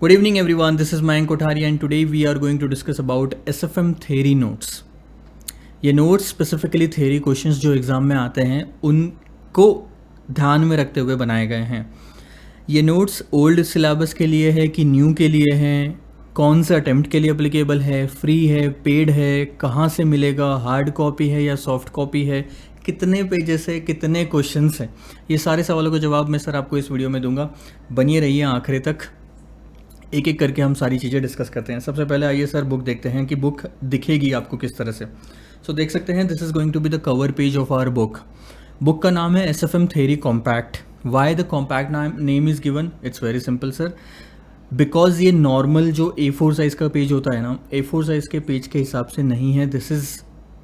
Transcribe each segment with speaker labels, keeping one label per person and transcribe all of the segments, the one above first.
Speaker 1: Good evening everyone, this is Mayank Kothari and today we are going to discuss about SFM theory notes. ये notes specifically theory questions जो exam में आते हैं उनको ध्यान में रखते हुए बनाए गए हैं। ये नोट्स ओल्ड सिलेबस के लिए है कि न्यू के लिए हैं, कौन से अटेम्प्ट के लिए अप्लीकेबल है, फ्री है, पेड है, कहाँ से मिलेगा, हार्ड कॉपी है या सॉफ्ट कॉपी है, कितने पेजेस है, कितने क्वेश्चंस हैं, ये सारे सवालों का जवाब मैं सर आपको इस वीडियो में दूंगा। बनिए रहिए आखिरी तक, एक एक करके हम सारी चीज़ें डिस्कस करते हैं। सबसे पहले आइए सर बुक देखते हैं कि बुक दिखेगी आपको किस तरह से। सो देख सकते हैं this is going to be the cover page of our book. Book का नाम है SFM theory compact. Why the compact name is given? It's very simple sir, because ये नॉर्मल जो A4 साइज़ का पेज होता है ना, A4 साइज़ के पेज के हिसाब से नहीं है। This is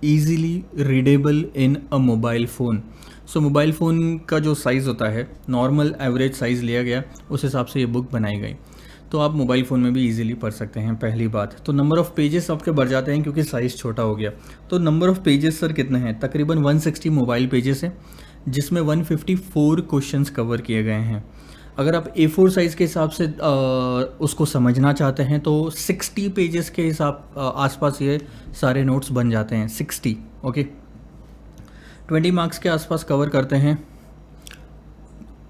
Speaker 1: easily readable in a mobile phone. So mobile phone का जो साइज़ होता है, नॉर्मल एवरेज साइज़ लिया गया, उस हिसाब से ये बुक बनाई गई, तो आप मोबाइल फ़ोन में भी इजीली पढ़ सकते हैं। पहली बात तो नंबर ऑफ़ पेजेस आपके बढ़ जाते हैं क्योंकि साइज़ छोटा हो गया। तो नंबर ऑफ़ पेजेस सर कितने हैं? तकरीबन 160 मोबाइल पेजेस हैं, जिसमें 154 क्वेश्चंस कवर किए गए हैं। अगर आप A4 साइज़ के हिसाब से उसको समझना चाहते हैं तो 60 पेजेस के हिसाब आसपास ये सारे नोट्स बन जाते हैं। 60 ओके, 20 मार्क्स के आसपास कवर करते हैं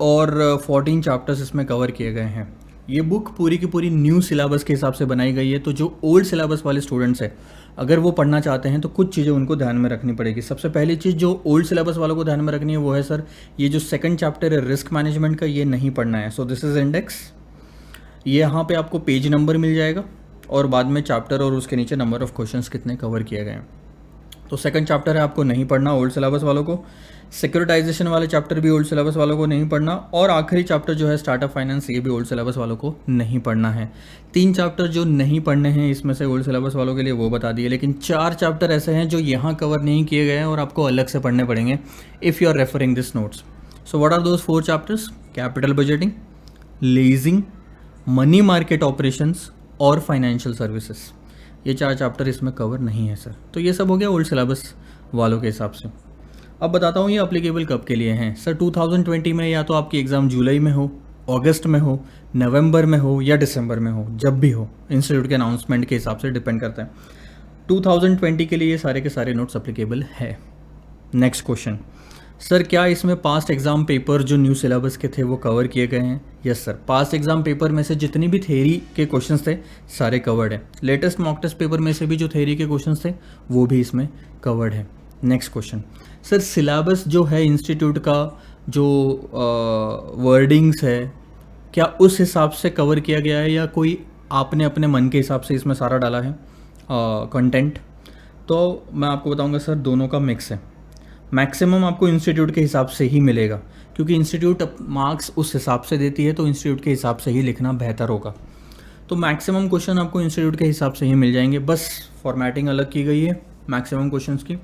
Speaker 1: और 14 चैप्टर्स इसमें कवर किए गए हैं। ये बुक पूरी की पूरी न्यू सिलेबस के हिसाब से बनाई गई है, तो जो ओल्ड सिलेबस वाले स्टूडेंट्स हैं अगर वो पढ़ना चाहते हैं तो कुछ चीज़ें उनको ध्यान में रखनी पड़ेगी। सबसे पहली चीज़ जो ओल्ड सिलेबस वालों को ध्यान में रखनी है वो है सर, ये जो सेकंड चैप्टर है रिस्क मैनेजमेंट का, ये नहीं पढ़ना है। सो दिस इज़ इंडेक्स। ये यहाँ पे आपको पेज नंबर मिल जाएगा और बाद में चैप्टर और उसके नीचे नंबर ऑफ़ क्वेश्चंस कितने कवर किए गए हैं। तो सेकंड चैप्टर है आपको नहीं पढ़ना ओल्ड सिलेबस वालों को। सिक्योरिटाइजेशन वाले चैप्टर भी ओल्ड सिलेबस वालों को नहीं पढ़ना, और आखिरी चैप्टर जो है स्टार्टअप फाइनेंस, ये भी ओल्ड सिलेबस वालों को नहीं पढ़ना है। 3 चैप्टर जो नहीं पढ़ने हैं इसमें से ओल्ड सिलेबस वालों के लिए वो बता दिए, लेकिन 4 चैप्टर ऐसे हैं जो यहाँ कवर नहीं किए गए हैं और आपको अलग से पढ़ने पड़ेंगे if you are referring this notes. So what are those 4 chapters? Capital budgeting, leasing, money market operations और फाइनेंशियल सर्विसेज। ये 4 चैप्टर इसमें कवर नहीं है सर। तो ये सब हो गया ओल्ड सिलेबस वालों के हिसाब से। अब बताता हूँ ये अप्लीकेबल कब के लिए हैं सर। 2020 में या तो आपकी एग्ज़ाम जुलाई में हो, अगस्त में हो, नवंबर में हो या दिसंबर में हो, जब भी हो, इंस्टीट्यूट के अनाउंसमेंट के हिसाब से डिपेंड करता है। 2020 के लिए ये सारे के सारे नोट्स अप्लीकेबल है। नेक्स्ट क्वेश्चन सर, क्या इसमें पास्ट एग्ज़ाम पेपर जो न्यू सिलेबस के थे वो कवर किए गए हैं? Yes sir, past exam paper में से जितनी भी थ्योरी के क्वेश्चंस थे सारे कवर्ड हैं। लेटेस्ट मॉक टेस्ट पेपर में से भी जो थ्योरी के क्वेश्चंस थे वो भी इसमें कवर्ड है। नेक्स्ट क्वेश्चन सर, सिलेबस जो है इंस्टीट्यूट का, जो वर्डिंग्स है, क्या उस हिसाब से कवर किया गया है या कोई आपने अपने मन के हिसाब से इसमें सारा डाला है कंटेंट? तो मैं आपको बताऊंगा सर, दोनों का मिक्स है। मैक्सिमम आपको इंस्टीट्यूट के हिसाब से ही मिलेगा क्योंकि इंस्टीट्यूट मार्क्स उस हिसाब से देती है, तो इंस्टीट्यूट के हिसाब से ही लिखना बेहतर होगा। तो मैक्सिमम क्वेश्चन आपको इंस्टीट्यूट के हिसाब से ही मिल जाएंगे, बस फॉर्मेटिंग अलग की गई है मैक्सिमम क्वेश्चंस की,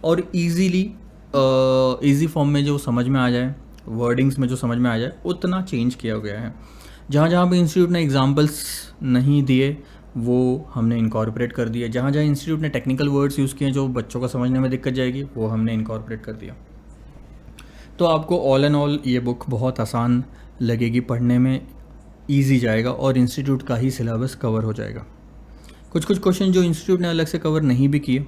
Speaker 1: और ईजी फॉर्म में जो समझ में आ जाए, वर्डिंग्स में जो समझ में आ जाए उतना चेंज किया गया है। जहाँ जहाँ भी इंस्टीट्यूट ने एग्जांपल्स नहीं दिए वो हमने इनकॉर्पोरेट कर दिया। जहाँ जहाँ इंस्टीट्यूट ने टेक्निकल वर्ड्स यूज़ किए जो बच्चों को समझने में दिक्कत जाएगी वो हमने इनकॉर्पोरेट कर दिया। तो आपको ऑल एंड ऑल ये बुक बहुत आसान लगेगी पढ़ने में, ईजी जाएगा और इंस्टीट्यूट का ही सिलेबस कवर हो जाएगा। कुछ कुछ क्वेश्चन जो इंस्टीट्यूट ने अलग से कवर नहीं भी किए,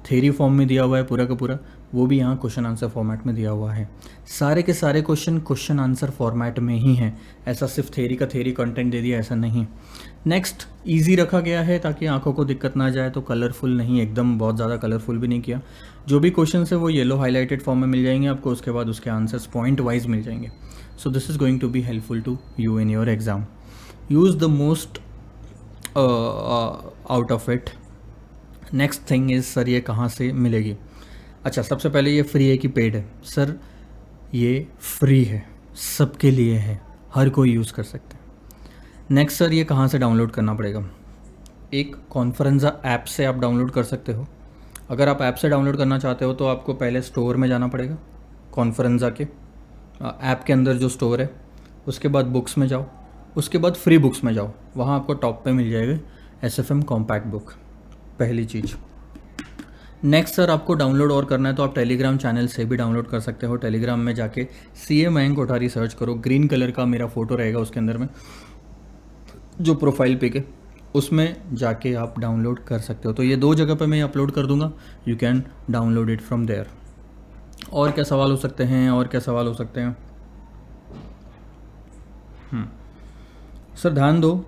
Speaker 1: थ्योरी फॉर्म में दिया हुआ है पूरा का पूरा, वो भी यहाँ क्वेश्चन आंसर फॉर्मेट में दिया हुआ है। सारे के सारे क्वेश्चन आंसर फॉर्मेट में ही हैं, ऐसा सिर्फ थ्योरी का थ्योरी कंटेंट दे दिया ऐसा नहीं। नेक्स्ट, इजी रखा गया है ताकि आंखों को दिक्कत ना जाए, तो कलरफुल नहीं, एकदम बहुत ज़्यादा कलरफुल भी नहीं किया। जो भी क्वेश्चन है वो येलो हाईलाइटेड फॉर्म में मिल जाएंगे आपको, उसके बाद उसके आंसर्स पॉइंट वाइज मिल जाएंगे। So this is going to be helpful to you in your exam. Use the most out of it. Next thing is sir, ये कहाँ से मिलेगी? अच्छा, सबसे पहले ये फ्री है कि पेड है? सर ये फ्री है, सबके लिए है, हर कोई यूज़ कर सकते हैं। नेक्स्ट सर, ये कहाँ से डाउनलोड करना पड़ेगा? एक कॉन्फ्रेंजा ऐप से आप डाउनलोड कर सकते हो। अगर आप ऐप से डाउनलोड करना चाहते हो तो आपको पहले स्टोर में जाना पड़ेगा, कॉन्फ्रेंजा के ऐप के अंदर जो स्टोर है, उसके बाद बुक्स में जाओ, उसके बाद फ्री बुक्स में जाओ, वहाँ आपको टॉप पे मिल जाएगा SFM कॉम्पैक्ट बुक, पहली चीज़। नेक्स्ट सर, आपको डाउनलोड और करना है तो आप टेलीग्राम चैनल से भी डाउनलोड कर सकते हो। टेलीग्राम में जाके CA मयंक कोठारी सर्च करो, ग्रीन कलर का मेरा फ़ोटो रहेगा उसके अंदर में, जो प्रोफाइल पिक है उसमें जाके आप डाउनलोड कर सकते हो। तो ये 2 जगह पे मैं अपलोड कर दूंगा, you can download it from there. और क्या सवाल हो सकते हैं, और क्या सवाल हो सकते हैं? सर ध्यान दो,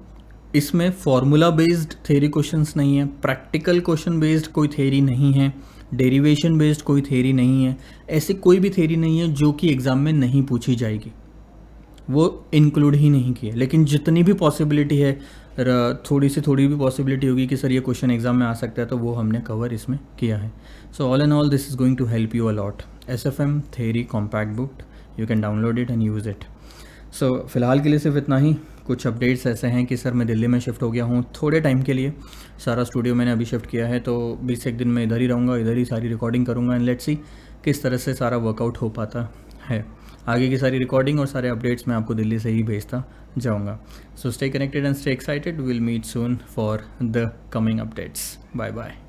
Speaker 1: इसमें फॉर्मूला बेस्ड थ्योरी क्वेश्चंस नहीं है, प्रैक्टिकल क्वेश्चन बेस्ड कोई थ्योरी नहीं है, डेरिवेशन बेस्ड कोई थ्योरी नहीं है, ऐसी कोई भी थ्योरी नहीं है जो कि एग्ज़ाम में नहीं पूछी जाएगी, वो इंक्लूड ही नहीं की है। लेकिन जितनी भी पॉसिबिलिटी है, थोड़ी भी पॉसिबिलिटी होगी कि सर ये क्वेश्चन एग्जाम में आ सकता है, तो वो हमने कवर इसमें किया है। So all and all this is going to help you a lot. SFM theory compact book, you can download it and use it. So फिलहाल के लिए सिर्फ इतना ही। कुछ अपडेट्स ऐसे हैं कि सर मैं दिल्ली में शिफ्ट हो गया हूँ थोड़े टाइम के लिए, सारा स्टूडियो मैंने अभी शिफ्ट किया है, तो 20 एक दिन में इधर ही रहूँगा, इधर ही सारी रिकॉर्डिंग करूँगा, एंड लेट्स सी किस तरह से सारा वर्कआउट हो पाता है। आगे की सारी रिकॉर्डिंग और सारे अपडेट्स मैं आपको दिल्ली से ही भेजता जाऊँगा। So stay connected and stay excited, will meet soon for the coming updates. Bye bye.